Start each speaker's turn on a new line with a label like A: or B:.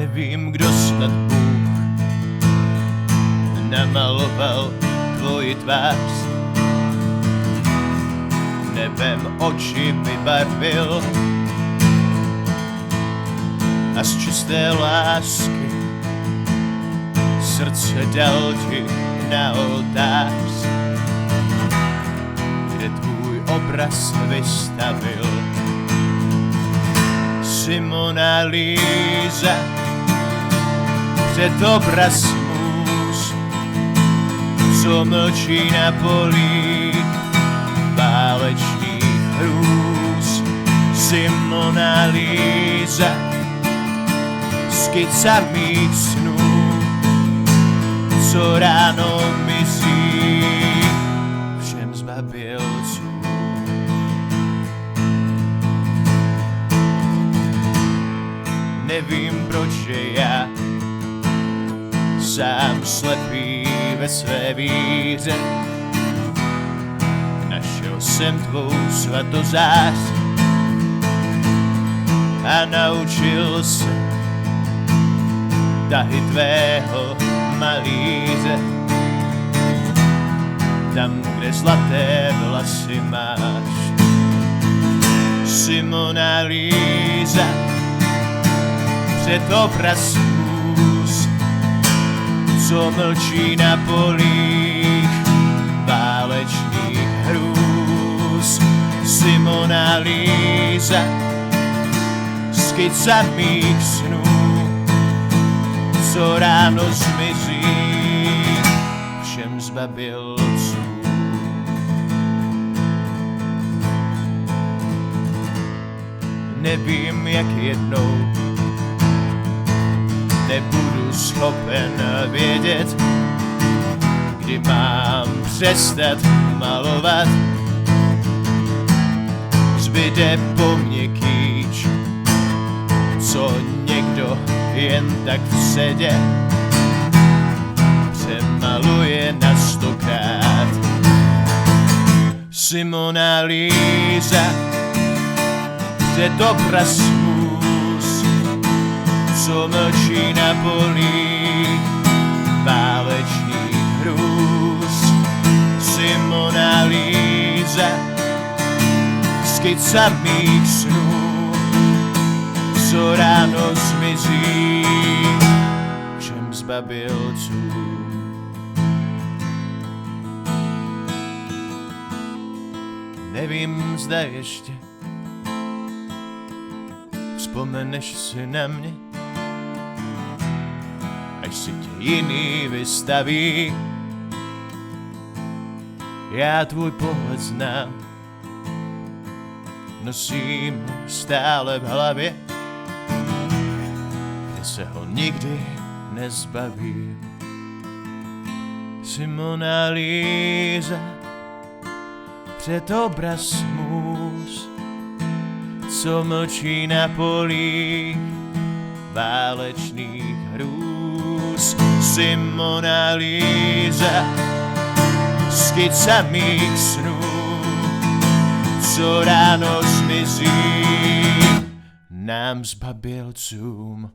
A: Nevím, kdo snad Bůh namaloval tvoji tvář. Nebem oči vybarvil a z čisté lásky srdce dal ti na oltář, kde tvůj obraz vystavil. Jsi Mona Lisa, před obraz můz, co mlčí na polích válečných hrůz. Jsi Mona Lisa, skica mých snů, co ráno mizí všem zbabělcům. Nevím, proč je já sám slepý ve své víře. Našel jsem tvou svatozář a naučil se tahy tvého malíře. Tam, kde zlaté vlasy máš, jsi Mona Lisa, před obraz můz, co mlčí na polích válečných hrůz. Jsi Mona Lisa, skica mých snů, co ráno zmizí všem zbabělcům. Nevím, jak jednou nebudu schopen vědět, kdy mám přestat malovat. Zbyde po mně kýč, co někdo jen tak v sedě přemaluje na 100krát. Jsi Mona Lisa, před obraz můz, co mlčí na polích válečných hrůz. Jsi Mona Lisa, skica mých snů, co ráno zmizí všem zbabělcům. Nevím, zda ještě vzpomeneš si na mě, až si tě jiný vystaví. Já tvůj pohled znám, nosím stále v hlavě, kde se ho nikdy nezbavím. Jsi Mona Lisa, před obraz můz, co mlčí na polích válečných hrůz. Jsi Mona Lisa, skica mých snů, co ráno zmizí nám zbabělcům.